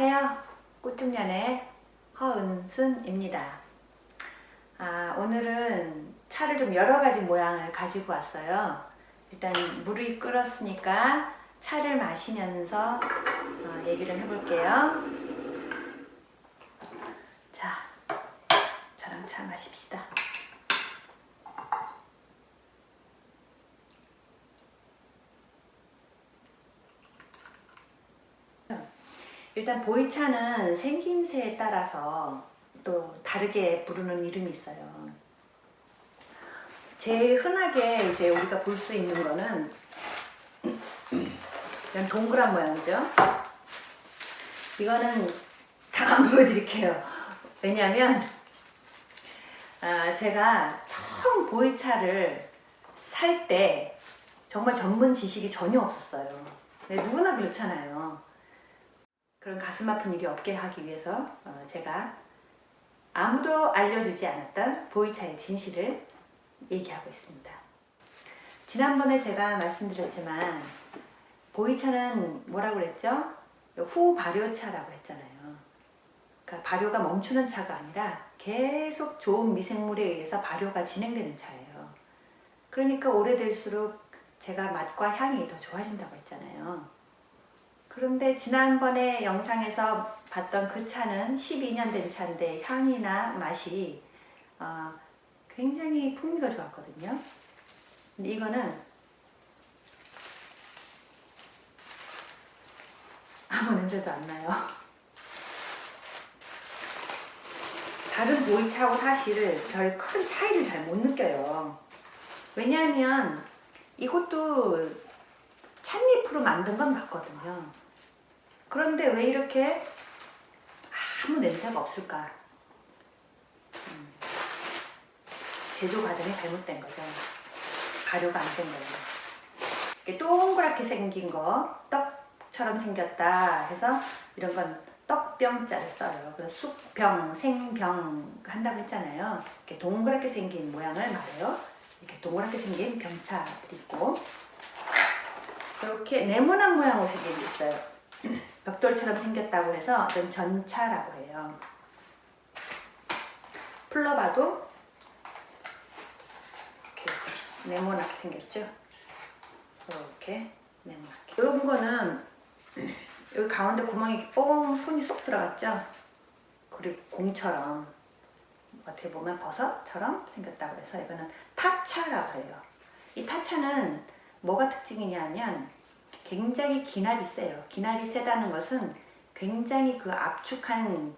안녕하세요. 꽃중년의 허은순입니다. 오늘은 차를 좀 여러가지 모양을 가지고 왔어요. 일단 물이 끓었으니까 차를 마시면서 얘기를 해볼게요. 자, 저랑 차 마십시다. 일단 보이차는 생김새에 따라서 또 다르게 부르는 이름이 있어요. 제일 흔하게 이제 우리가 볼 수 있는 거는 이런 동그란 모양이죠. 이거는 다 안 보여드릴게요. 왜냐하면 제가 처음 보이차를 살 때 정말 전문 지식이 전혀 없었어요. 누구나 그렇잖아요. 그런 가슴 아픈 일이 없게 하기 위해서 제가 아무도 알려주지 않았던 보이차의 진실을 얘기하고 있습니다. 지난번에 제가 말씀드렸지만 보이차는 뭐라고 그랬죠? 후발효차라고 했잖아요. 그러니까 발효가 멈추는 차가 아니라 계속 좋은 미생물에 의해서 발효가 진행되는 차예요. 그러니까 오래될수록 제가 맛과 향이 더 좋아진다고 했잖아요. 그런데 지난번에 영상에서 봤던 그 차는 12년 된 차인데 향이나 맛이 굉장히 풍미가 좋았거든요. 근데 이거는 아무 냄새도 안 나요. 다른 보이차하고 사실 별 큰 차이를 잘 못 느껴요. 왜냐하면 이것도 찻잎으로 만든 건 맞거든요. 그런데 왜 이렇게 아무 냄새가 없을까? 제조 과정이 잘못된 거죠. 발효가 안 된 거예요. 이렇게 동그랗게 생긴 거, 떡처럼 생겼다 해서 이런 건 떡병자를 써요. 그래서 숙병, 생병 한다고 했잖아요. 이렇게 동그랗게 생긴 모양을 말해요. 이렇게 동그랗게 생긴 병차들이 있고, 이렇게 네모난 모양으로 생긴 게 있어요. 벽돌처럼 생겼다고 해서 이건 전차라고 해요. 풀러봐도 이렇게 네모나게 생겼죠? 이렇게 네모나게. 이런 거는 여기 가운데 구멍이 뽕 손이 쏙 들어갔죠? 그리고 공처럼 어떻게 보면 버섯처럼 생겼다고 해서 이거는 타차라고 해요. 이 타차는 뭐가 특징이냐면 굉장히 기납이 세요. 기납이 세다는 것은 굉장히 그 압축한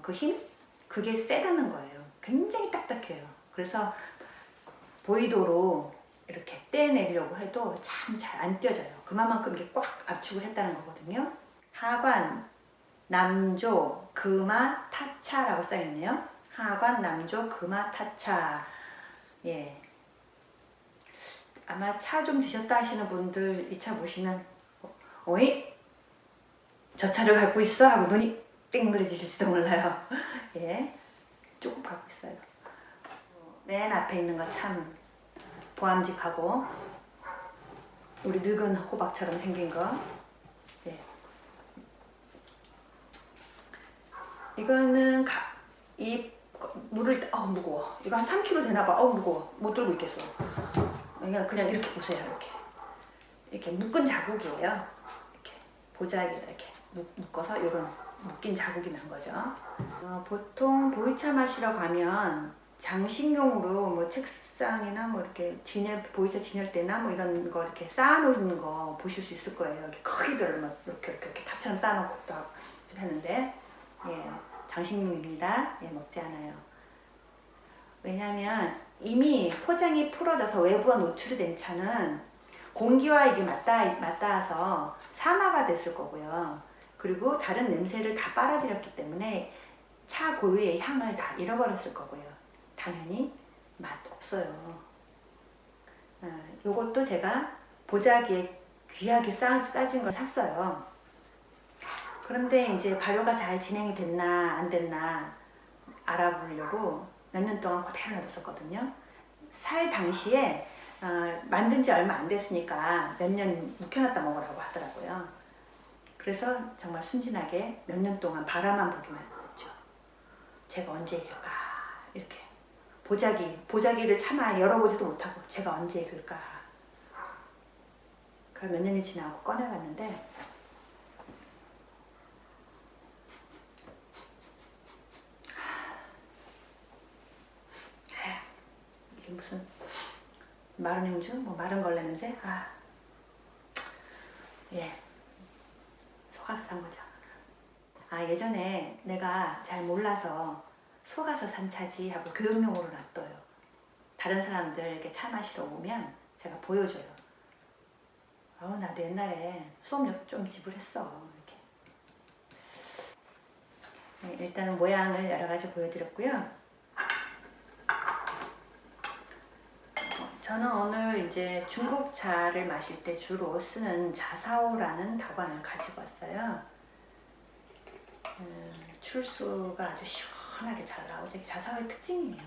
그 힘? 그게 세다는 거예요. 굉장히 딱딱해요. 그래서 보이도로 이렇게 떼내려고 해도 참 잘 안 떼져요. 그만큼 이게 꽉 압축을 했다는 거거든요. 하관, 남조, 금화, 타차라고 써있네요. 하관, 남조, 금화, 타차. 예. 아마 차 좀 드셨다 하시는 분들 이 차 보시면 어이? 저 차를 갖고 있어? 하고 눈이 땡그레지실지도 몰라요. 예, 조금 갖고 있어요. 맨 앞에 있는 거 참 보암직하고 우리 늙은 호박처럼 생긴 거. 예. 이거는 이 물을 무거워. 이거 한 3kg 되나봐. 무거워. 못 들고 있겠어. 그냥 이렇게 보세요. 이렇게 묶은 자국이에요. 이렇게 보자기에다 이렇게 묶어서 이런 묶인 자국이 난 거죠. 보통 보이차 마시러 가면 장식용으로 뭐 책상이나 뭐 이렇게 보이차 진열대나 뭐 이런 거 이렇게 쌓아놓는 거 보실 수 있을 거예요. 이렇게 크기별로 막 이렇게 탑처럼 쌓아놓고 또 하는데, 예, 장식용입니다. 예, 먹지 않아요. 왜냐하면 이미 포장이 풀어져서 외부와 노출이 된 차는 공기와 이게 맞닿아서 산화가 됐을 거고요. 그리고 다른 냄새를 다 빨아들였기 때문에 차 고유의 향을 다 잃어버렸을 거고요. 당연히 맛 없어요. 요것도 제가 보자기에 귀하게 싸진 걸 샀어요. 그런데 이제 발효가 잘 진행이 됐나 안 됐나 알아보려고 몇 년 동안 그대로 놔뒀었거든요. 살 당시에 만든 지 얼마 안 됐으니까 몇 년 묵혀놨다 먹으라고 하더라고요. 그래서 정말 순진하게 몇 년 동안 바라만 보기만 했죠. 제가 언제 이럴까 이렇게 보자기를 차마 열어보지도 못하고 제가 언제 이럴까. 그럼 몇 년이 지나고 꺼내봤는데 이게 무슨 마른 행주? 뭐 마른 걸레 냄새? 예, 속아서 산 거죠. 예전에 내가 잘 몰라서 속아서 산 차지 하고 교육용으로 놔둬요. 다른 사람들 차 마시러 오면 제가 보여줘요. 나도 옛날에 수업료 좀 지불했어. 이렇게. 네, 일단 모양을 여러 가지 보여드렸고요. 저는 오늘 이제 중국 차를 마실 때 주로 쓰는 자사오라는 다관을 가지고 왔어요. 출수가 아주 시원하게 잘 나오죠. 이게 자사오의 특징이에요.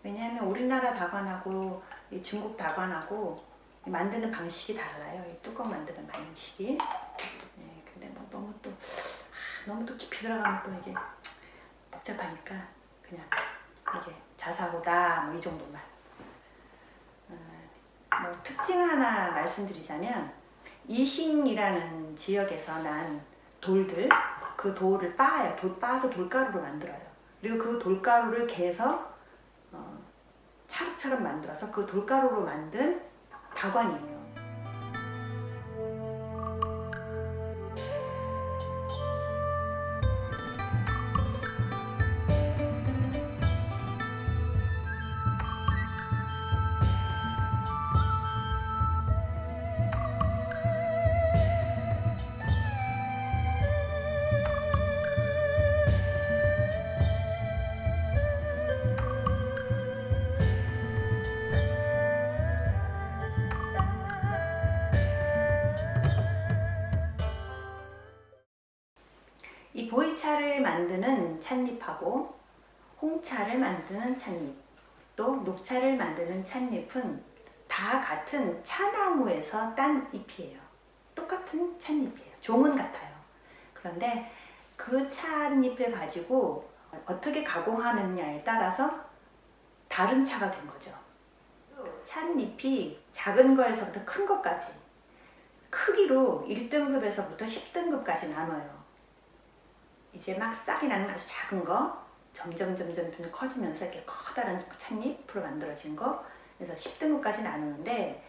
왜냐하면 우리나라 다관하고 이 중국 다관하고 만드는 방식이 달라요. 이 뚜껑 만드는 방식이. 네, 근데 뭐 너무 또 깊이 들어가면 또 이게 복잡하니까 그냥 이게 자사오다 뭐 이 정도만. 뭐 특징 하나 말씀드리자면 이싱이라는 지역에서 난 돌들, 그 돌을 빻아요. 빻아서 돌가루로 만들어요. 그리고 그 돌가루를 개서 차곡차곡 만들어서 그 돌가루로 만든 다관이에요. 이 보이차를 만드는 찻잎하고 홍차를 만드는 찻잎, 또 녹차를 만드는 찻잎은 다 같은 차나무에서 딴 잎이에요. 똑같은 찻잎이에요. 종은 같아요. 그런데 그 찻잎을 가지고 어떻게 가공하느냐에 따라서 다른 차가 된 거죠. 찻잎이 작은 거에서부터 큰 것까지 크기로 1등급에서부터 10등급까지 나눠요. 이제 막 싹이 나는 아주 작은 거 점점 커지면서 이렇게 커다란 찻잎으로 만들어진 거, 그래서 10등급까지 나누는데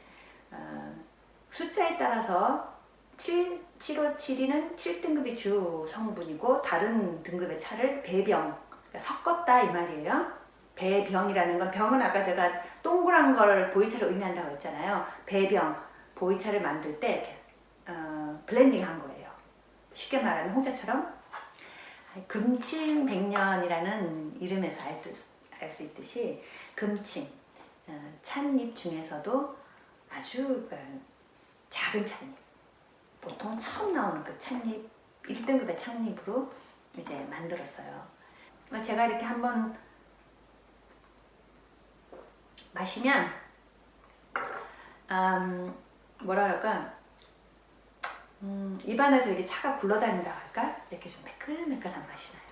숫자에 따라서 7572는 7등급이 주 성분이고 다른 등급의 차를 배병, 그러니까 섞었다 이 말이에요. 배병이라는 건, 병은 아까 제가 동그란 걸 보이차를 의미한다고 했잖아요. 배병, 보이차를 만들 때 블렌딩 한 거예요. 쉽게 말하면 홍차처럼. 금칭백년이라는 이름에서 알 수 있듯이 금칭, 찻잎 중에서도 아주 작은 찻잎, 보통 처음 나오는 그 찻잎, 1등급의 찻잎으로 이제 만들었어요. 제가 이렇게 한번 마시면 뭐라 그럴까, 입안에서 이렇게 차가 굴러다닌다 할까? 이렇게 좀 매끌매끌한 맛이 나요.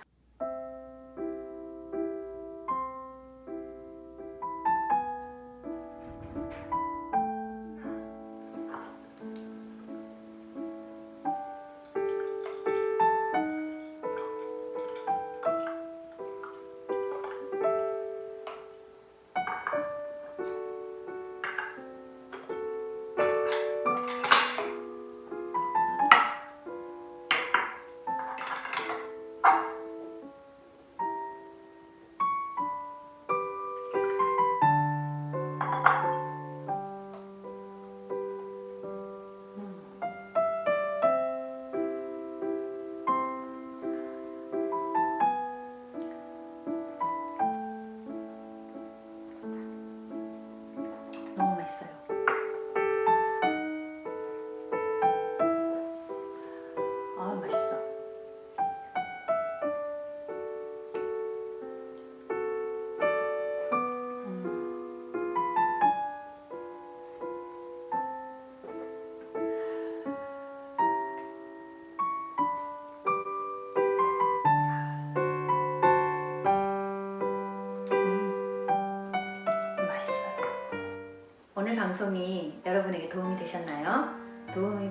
방송이 여러분에게 도움이 되셨나요? 도움이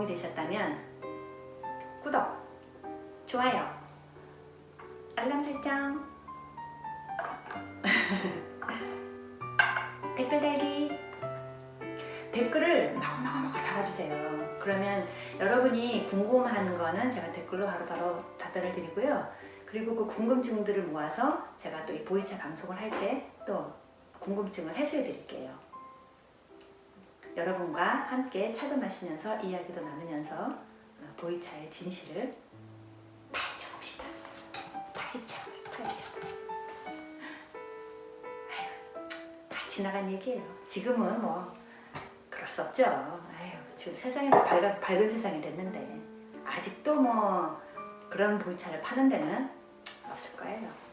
되셨다면 구독, 좋아요, 알람 설정, 댓글 달기. 댓글을 마구마구 달아주세요. 그러면 여러분이 궁금한 거는 제가 댓글로 바로바로 답변을 드리고요. 그리고 그 궁금증들을 모아서 제가 또 이 보이차 방송을 할 때 또 궁금증을 해소해 드릴게요. 여러분과 함께 차도 마시면서 이야기도 나누면서 보이차의 진실을 파헤쳐 봅시다. 파헤쳐. 다 지나간 얘기예요. 지금은 뭐 그럴 수 없죠. 지금 세상이 다 밝은 세상이 됐는데 아직도 뭐 그런 보이차를 파는 데는 없을 거예요.